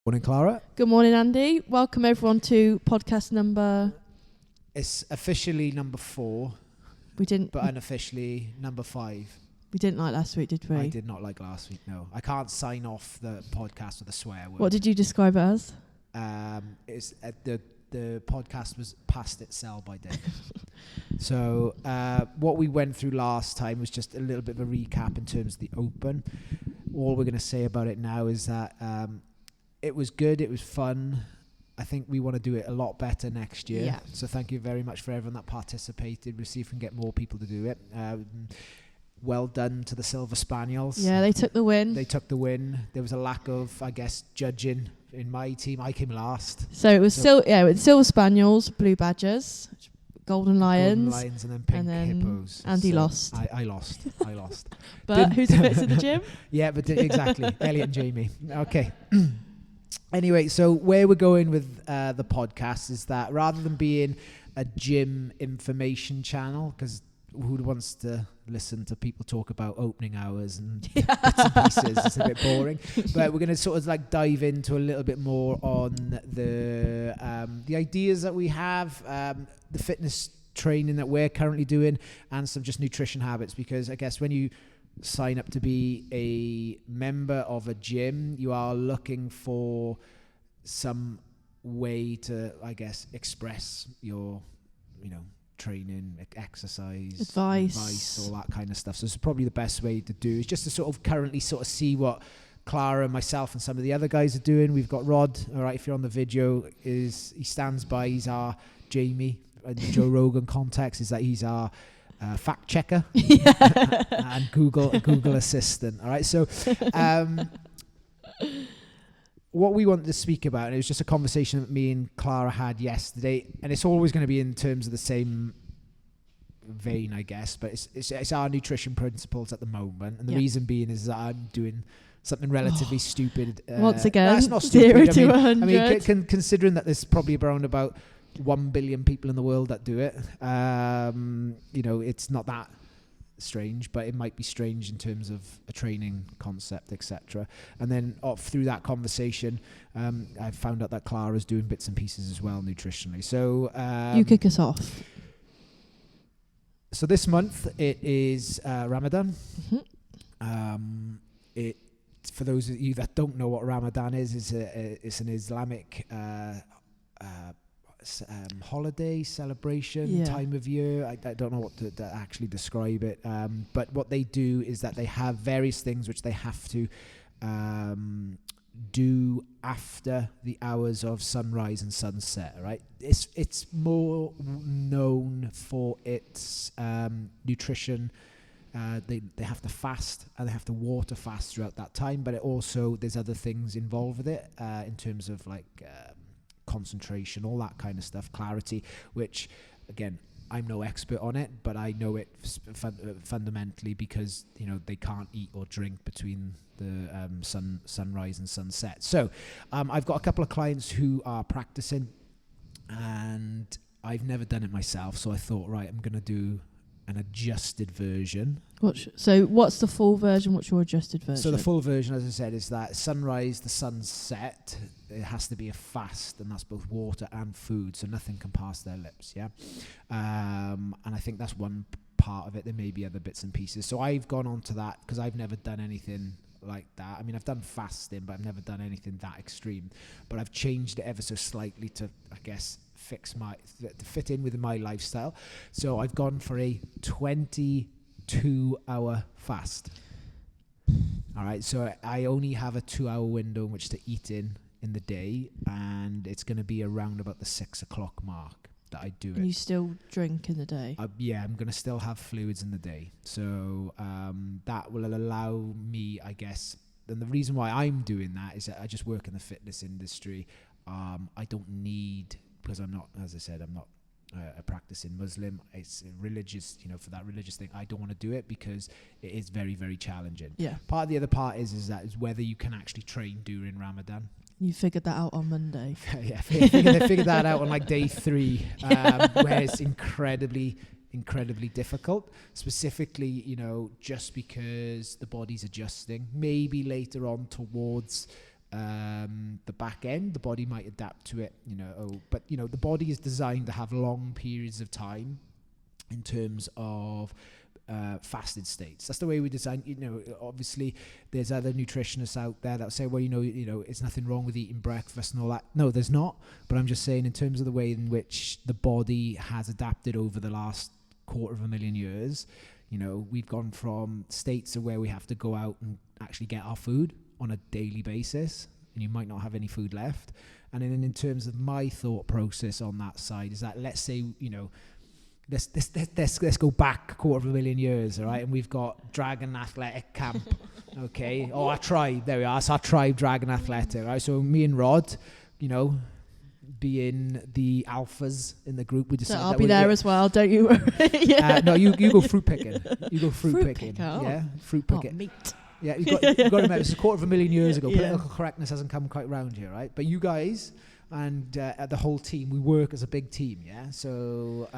Morning, Clara. Good morning, Andy. Welcome everyone to podcast number... It's officially number 4, We didn't but unofficially number 5. we didn't like last week, did we? I did not like last week, no. I can't sign off the podcast with a swear word. What did you describe it as? It's the podcast was past its sell by date. So what we went through last time was just a little bit of a recap in terms of the Open. All we're going to say about it now is that it was good, it was fun. I think we want to do it a lot better next year. Yeah. So thank you very much for everyone that participated. We'll see if we can get more people to do it. Well done to the Silver Spaniels. Yeah, they took the win. They took the win. There was a lack of, I guess, judging in my team. I came last. So it was Silver Spaniels, Blue Badgers, Golden Lions. Golden Lions and then Pink Hippos. Andy So lost. I lost. I lost. But who's the fits in the gym? Yeah, but exactly. Elliot and Jamie. Okay. Anyway, so where we're going with the podcast is that rather than being a gym information channel, because who wants to listen to people talk about opening hours and bits and pieces? It's a bit boring. But we're going to sort of like dive into a little bit more on the ideas that we have, the fitness training that we're currently doing, and some just nutrition habits. Because I guess when you sign up to be a member of a gym, you are looking for some way to, I guess, express your, training, exercise, advice, all that kind of stuff. So it's probably the best way to do is just to sort of currently sort of see what Clara, myself, and some of the other guys are doing. We've got Rod, all right, if you're on the video, he stands by. He's our Jamie in the Joe Rogan context, is that he's our fact checker and Google assistant. All right, so what we wanted to speak about, and it was just a conversation that me and Clara had yesterday, and it's always going to be in terms of the same vein, I guess, but it's our nutrition principles at the moment, and the reason being is that I'm doing something relatively stupid. Once again, that's not stupid. 0 to 100. I mean, considering that there's probably around about 1 billion people in the world that do it, it's not that strange, but it might be strange in terms of a training concept, etc. And then through that conversation, I found out that Clara's doing bits and pieces as well nutritionally. So you kick us off. So this month it is Ramadan. It, for those of you that don't know what Ramadan is, it's an Islamic holiday celebration time of year. I don't know what to actually describe it, but what they do is that they have various things which they have to do after the hours of sunrise and sunset. Right? It's more known for its nutrition. They have to fast and they have to water fast throughout that time, but there's other things involved with it in terms of like concentration, all that kind of stuff, clarity, which again, I'm no expert on it, but I know it fundamentally because they can't eat or drink between the sunrise and sunset. So I've got a couple of clients who are practicing, and I've never done it myself, so I thought, right, I'm going to do an adjusted version. So what's the full version? What's your adjusted version? So the full version, as I said, is that sunrise, the sunset, it has to be a fast, and that's both water and food, so nothing can pass their lips, yeah? And I think that's one part of it. There may be other bits and pieces. So I've gone on to that because I've never done anything like that. I mean, I've done fasting, but I've never done anything that extreme. But I've changed it ever so slightly to, I guess, to fit in with my lifestyle. So I've gone for a 22-hour fast. All right, so I only have a 2-hour window in which to eat in the day, and it's going to be around about the 6 o'clock mark that I do it. And you still drink in the day? Yeah, I'm going to still have fluids in the day. So that will allow me, I guess, and the reason why I'm doing that is that I just work in the fitness industry. I don't need, because I'm not, as I said, I'm not a practicing Muslim. It's religious, for that religious thing. I don't want to do it because it is very, very challenging. Yeah. Part of the other part is whether you can actually train during Ramadan. You figured that out on Monday. Yeah, figured that out on like day 3, where it's incredibly difficult. Specifically, just because the body's adjusting. Maybe later on towards the back end, the body might adapt to it, but the body is designed to have long periods of time in terms of fasted states. That's the way we design. Obviously there's other nutritionists out there that say, well, it's nothing wrong with eating breakfast and all that. No, there's not. But I'm just saying, in terms of the way in which the body has adapted over the last 250,000 years, we've gone from states of where we have to go out and actually get our food on a daily basis, and you might not have any food left. And then in terms of my thought process on that side is that, let's say, let's go back 250,000 years, all right? And we've got Dragon Athletic Camp, okay? Or our tribe, there we are. It's our tribe, Dragon Athletic, right? So me and Rod, being the alphas in the group, we decided so I'll be there as well, don't you worry. No, you go fruit picking. You go fruit picking. Oh. Yeah, fruit picking. Meat. Yeah, you've got to remember, this is 250,000 years ago. Political correctness hasn't come quite round here, right? But you guys and the whole team, we work as a big team, yeah? So,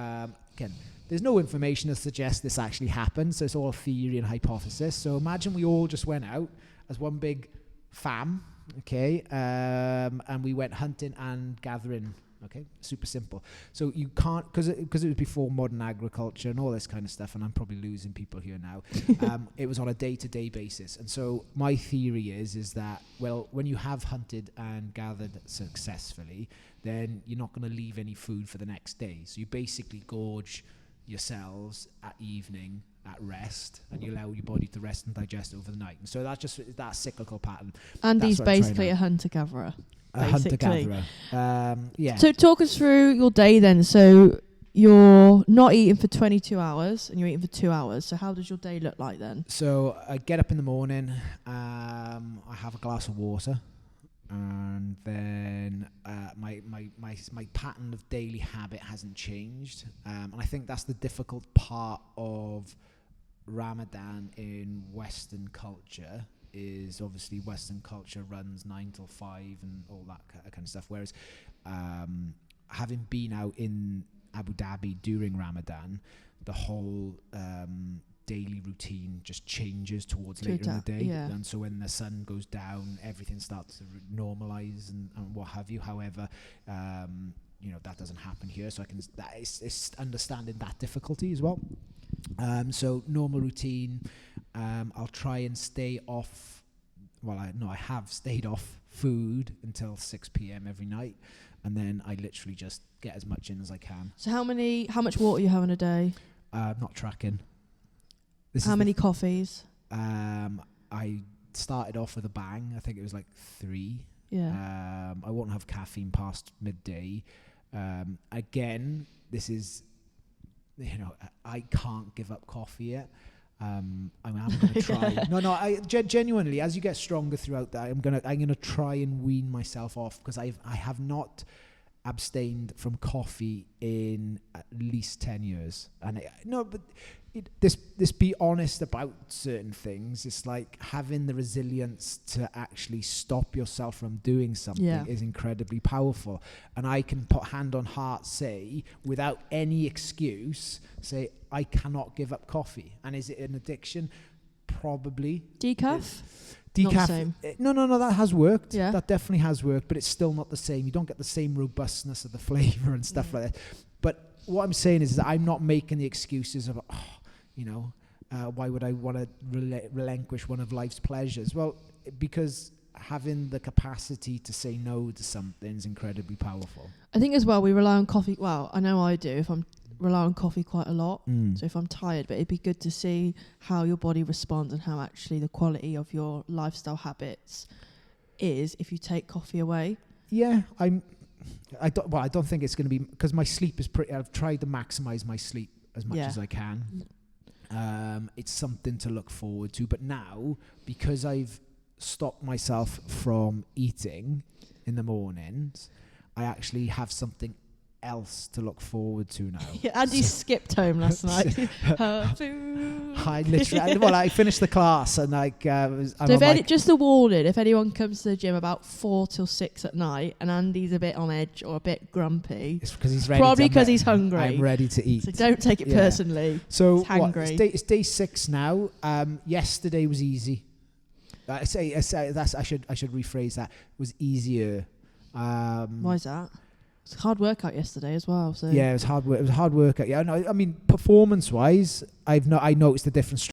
again, there's no information that suggests this actually happened, so it's all theory and hypothesis. So imagine we all just went out as one big fam, okay? And we went hunting and gathering. Okay, super simple. So you can't, because it was before modern agriculture and all this kind of stuff, and I'm probably losing people here now. It was on a day-to-day basis. And so my theory is that, well, when you have hunted and gathered successfully, then you're not going to leave any food for the next day. So you basically gorge yourselves at evening at rest, and you allow your body to rest and digest over the night. And so that's just that cyclical pattern. Andy's basically a hunter-gatherer. A hunter-gatherer. Yeah. So talk us through your day then. So you're not eating for 22 hours and you're eating for 2 hours. So how does your day look like then? So I get up in the morning, I have a glass of water, and then my pattern of daily habit hasn't changed. And I think that's the difficult part of Ramadan in Western culture. Is obviously Western culture runs 9 till 5 and all that kind of stuff. Whereas having been out in Abu Dhabi during Ramadan, the whole daily routine just changes towards later in the day. Yeah. And so when the sun goes down, everything starts to normalize and what have you. However, that doesn't happen here. So it's understanding that difficulty as well. So normal routine. I'll try and stay off. Well, I have stayed off food until 6 p.m. every night, and then I literally just get as much in as I can. So how much water you have in a day? Not tracking. How many coffees? I started off with a bang. I think it was like 3. Yeah. I won't have caffeine past midday. Again, this is, I can't give up coffee yet. I'm going to try. I genuinely, as you get stronger throughout that, I'm gonna try and wean myself off, because I have not abstained from coffee in at least 10 years. And this be honest about certain things. It's like having the resilience to actually stop yourself from doing something is incredibly powerful. And I can put hand on heart say, without any excuse, say, I cannot give up coffee. And is it an addiction? Probably. Decaf? Decaf. Not the same. No, that has worked. Yeah. That definitely has worked, but it's still not the same. You don't get the same robustness of the flavor and stuff like that. But what I'm saying is that I'm not making the excuses of, why would I want to relinquish one of life's pleasures? Well, because having the capacity to say no to something is incredibly powerful. I think as well we rely on coffee. Well, I know I do. If I'm rely on coffee quite a lot. So if I'm tired, but it'd be good to see how your body responds and how actually the quality of your lifestyle habits is if you take coffee away. Yeah, I don't think it's going to be, because my sleep is pretty. I've tried to maximize my sleep as much as I can. It's something to look forward to. But now, because I've stopped myself from eating in the mornings, I actually have something else to look forward to now. Andy skipped home last night. I literally, I finished the class and just a warning, if anyone comes to the gym about 4 till 6 at night and Andy's a bit on edge or a bit grumpy, it's because he's ready. Probably because he's hungry. I'm ready to eat. So don't take it personally. So it's hangry. It's day 6 now. Yesterday was easy. I say that's I should rephrase that. Was easier. Why is that? It's a hard workout yesterday as well. So yeah, it was hard work. It was a hard workout. Yeah, no, I mean performance wise, I noticed the difference